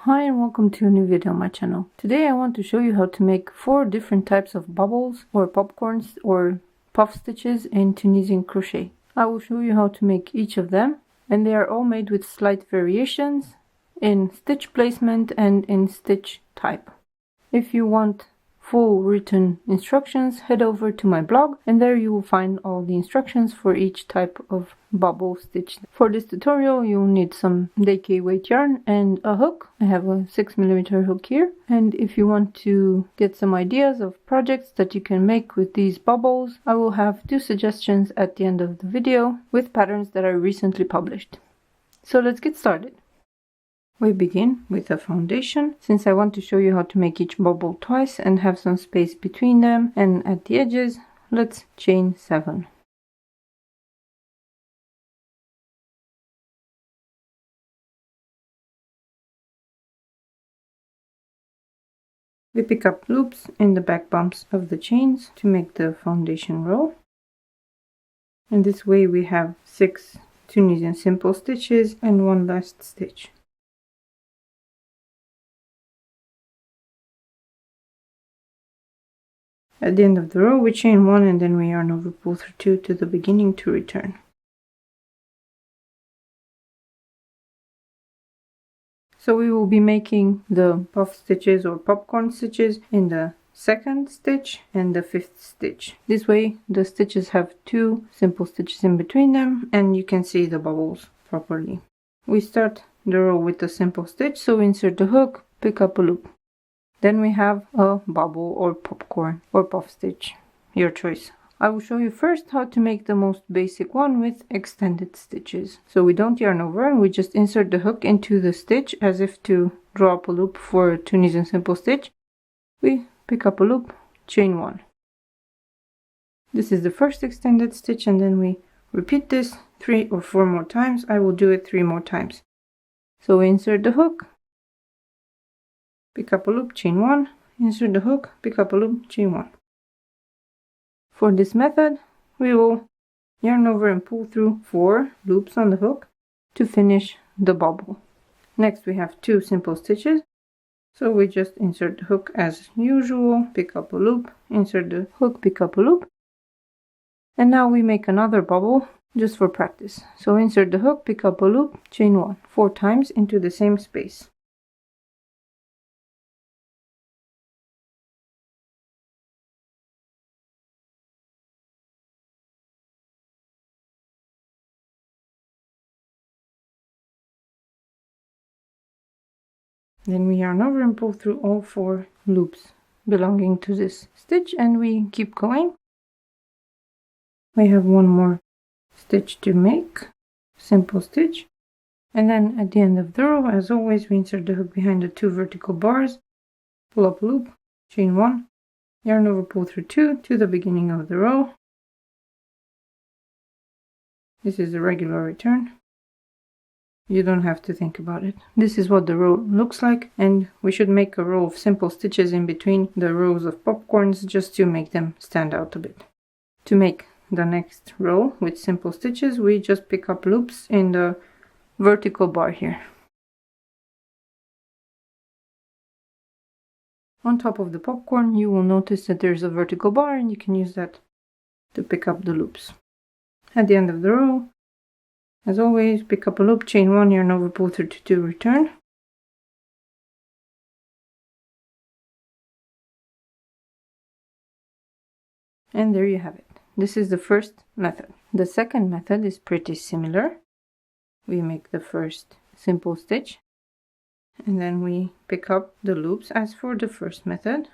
Hi and welcome to a new video on my channel. Today I want to show you how to make 4 different types of bubbles or popcorns or puff stitches in Tunisian crochet. I will show you how to make each of them, and they are all made with slight variations in stitch placement and in stitch type. If you want full written instructions, head over to my blog and there you will find all the instructions for each type of bubble stitch. For this tutorial you'll need some decay weight yarn and a hook. I have a 6mm hook here, and if you want to get some ideas of projects that you can make with these bubbles, I will have 2 suggestions at the end of the video with patterns that I recently published. So let's get started. We begin with a foundation, since I want to show you how to make each bubble twice and have some space between them, and at the edges let's chain 7. We pick up loops in the back bumps of the chains to make the foundation row, and this way we have 6 Tunisian simple stitches and 1 last stitch. At the end of the row we chain 1 and then we yarn over, pull through 2 to the beginning to return. So we will be making the puff stitches or popcorn stitches in the 2nd stitch and the 5th stitch. This way the stitches have 2 simple stitches in between them and you can see the bubbles properly. We start the row with a simple stitch, so insert the hook, pick up a loop. Then we have a bubble or popcorn or puff stitch, your choice. I will show you first how to make the most basic one with extended stitches. So we don't yarn over and we just insert the hook into the stitch as if to draw up a loop for a Tunisian simple stitch. We pick up a loop, chain 1. This is the first extended stitch, and then we repeat this 3 or 4 more times. I will do it 3 more times. So we insert the hook, pick up a loop, chain 1, insert the hook, pick up a loop, chain 1. For this method, we will yarn over and pull through 4 loops on the hook to finish the bubble. Next we have 2 simple stitches, so we just insert the hook as usual, pick up a loop, insert the hook, pick up a loop. And now we make another bubble just for practice. So insert the hook, pick up a loop, chain 1, 4 times into the same space. Then we yarn over and pull through all 4 loops belonging to this stitch, and we keep going. We have 1 more stitch to make, simple stitch, and then at the end of the row, as always, we insert the hook behind the 2 vertical bars, pull up a loop, chain 1, yarn over, pull through 2 to the beginning of the row. This is a regular return. You don't have to think about it. This is what the row looks like, and we should make a row of simple stitches in between the rows of popcorns just to make them stand out a bit. To make the next row with simple stitches, we just pick up loops in the vertical bar here. On top of the popcorn, you will notice that there's a vertical bar, and you can use that to pick up the loops. At the end of the row, as always, pick up a loop, chain 1, yarn over, pull through 2 to return. And there you have it. This is the first method. The second method is pretty similar. We make the first simple stitch, and then we pick up the loops as for the first method.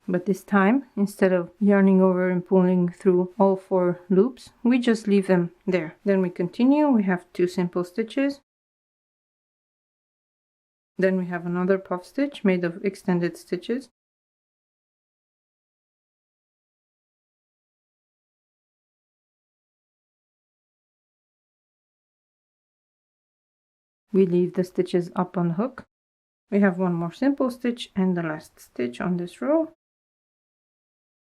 But this time, instead of yarning over and pulling through all 4 loops, we just leave them there. Then we continue. We have 2 simple stitches. Then we have another puff stitch made of extended stitches. We leave the stitches up on the hook. We have 1 more simple stitch and the last stitch on this row.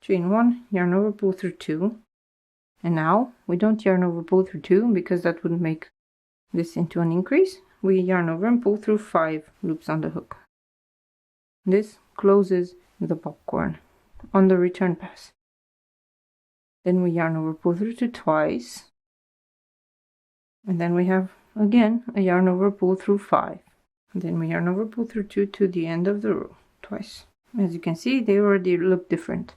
Chain 1, yarn over, pull through 2, And now we don't yarn over, pull through 2 because that would make this into an increase. We yarn over and pull through 5 loops on the hook. This closes the popcorn on the return pass. Then we yarn over, pull through 2 twice, and then we have again a yarn over, pull through 5, and then we yarn over, pull through 2 to the end of the row twice. As you can see, they already look different.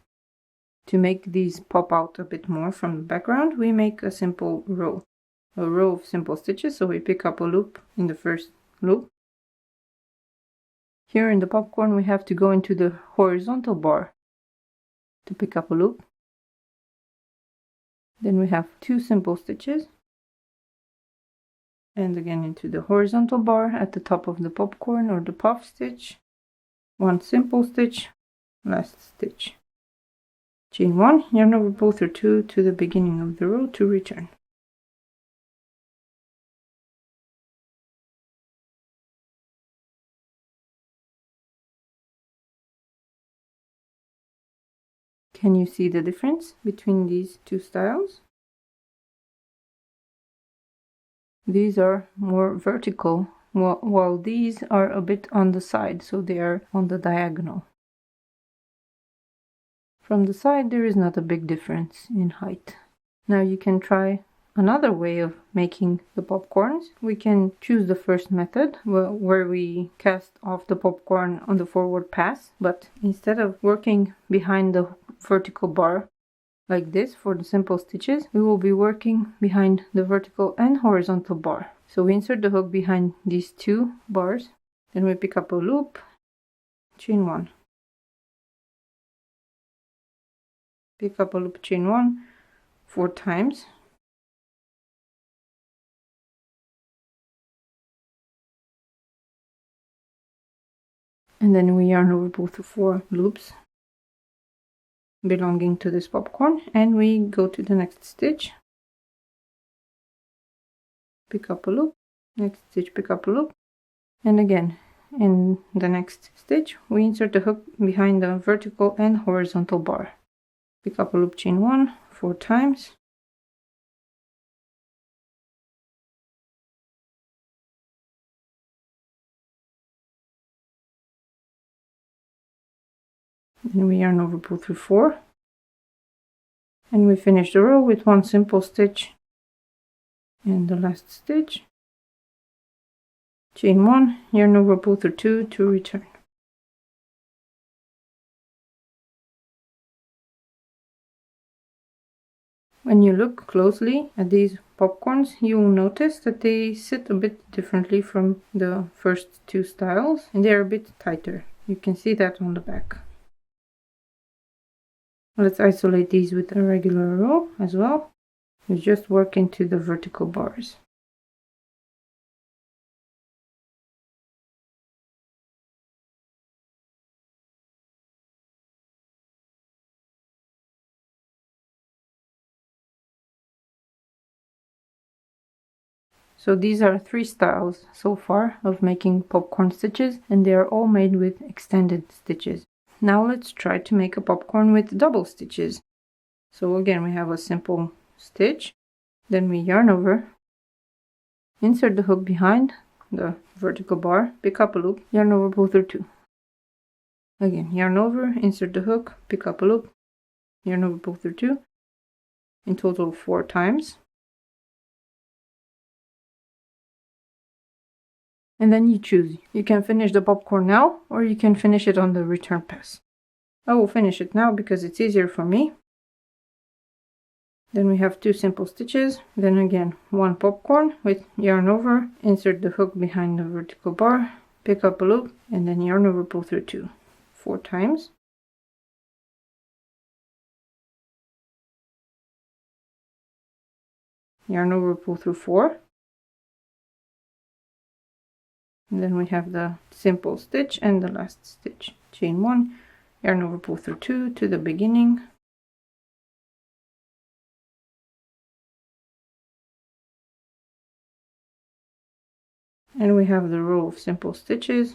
To make these pop out a bit more from the background, we make a simple row, a row of simple stitches. So we pick up a loop in the first loop. Here in the popcorn, we have to go into the horizontal bar to pick up a loop. Then we have 2 simple stitches, and again into the horizontal bar at the top of the popcorn or the puff stitch, 1 simple stitch, last stitch, chain 1, yarn over, pull through 2 to the beginning of the row to return. Can you see the difference between these 2 styles? These are more vertical, while these are a bit on the side, so they are on the diagonal. From the side, there is not a big difference in height. Now you can try another way of making the popcorns. We can choose the first method where we cast off the popcorn on the forward pass, but instead of working behind the vertical bar like this for the simple stitches, we will be working behind the vertical and horizontal bar. So we insert the hook behind these 2 bars, then we pick up a loop, chain 1, pick up a loop, chain 1 4 times, and then we yarn over, pull through 4 loops belonging to this popcorn, and we go to the next stitch, pick up a loop, next stitch, pick up a loop, and again in the next stitch we insert the hook behind the vertical and horizontal bar, pick up a loop, chain 1 4 times, then we yarn over, pull through 4, and we finish the row with 1 simple stitch and the last stitch, chain 1, yarn over, pull through 2 to return. When you look closely at these popcorns, you will notice that they sit a bit differently from the first 2 styles, and they are a bit tighter. You can see that on the back. Let's isolate these with a regular row as well. You just work into the vertical bars. So these are 3 styles so far of making popcorn stitches, and they are all made with extended stitches. Now let's try to make a popcorn with double stitches. So again, we have a simple stitch, then we yarn over, insert the hook behind the vertical bar, pick up a loop, yarn over, pull through 2. Again, yarn over, insert the hook, pick up a loop, yarn over, pull through 2. In total 4 times. And then you choose. You can finish the popcorn now, or you can finish it on the return pass. I will finish it now because it's easier for me. Then we have 2 simple stitches, then again 1 popcorn with yarn over, insert the hook behind the vertical bar, pick up a loop, and then yarn over, pull through 2. 4 times. Yarn over, pull through 4. And then we have the simple stitch and the last stitch. Chain 1, yarn over, pull through 2 to the beginning. And we have the row of simple stitches.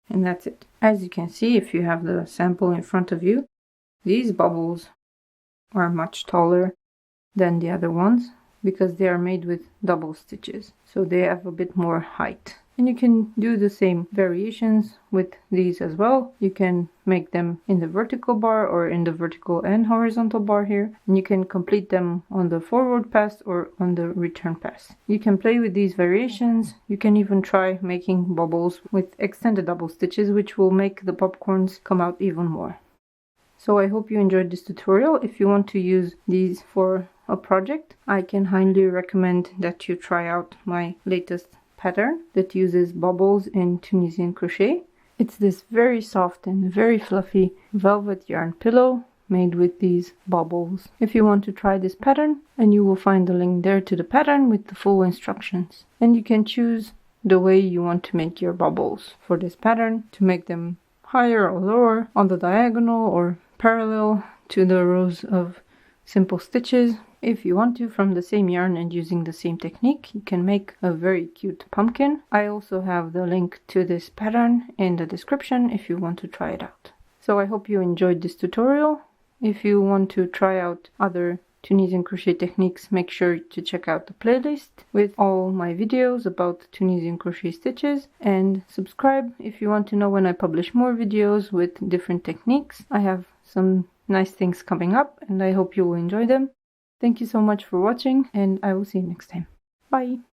And that's it. As you can see, if you have the sample in front of you, these bubbles are much taller than the other ones because they are made with double stitches, so they have a bit more height. And you can do the same variations with these as well. You can make them in the vertical bar or in the vertical and horizontal bar here, and you can complete them on the forward pass or on the return pass. You can play with these variations. You can even try making bubbles with extended double stitches, which will make the popcorns come out even more. So I hope you enjoyed this tutorial. If you want to use these for a project, I can highly recommend that you try out my latest pattern that uses bobbles in Tunisian crochet. It's this very soft and very fluffy velvet yarn pillow made with these bobbles. If you want to try this pattern, and you will find the link there to the pattern with the full instructions. And you can choose the way you want to make your bobbles for this pattern, to make them higher or lower, on the diagonal or parallel to the rows of simple stitches. If you want to, from the same yarn and using the same technique, you can make a very cute pumpkin. I also have the link to this pattern in the description if you want to try it out. So I hope you enjoyed this tutorial. If you want to try out other Tunisian crochet techniques, make sure to check out the playlist with all my videos about Tunisian crochet stitches, and subscribe if you want to know when I publish more videos with different techniques. I have some nice things coming up and I hope you will enjoy them. Thank you so much for watching, and I will see you next time. Bye!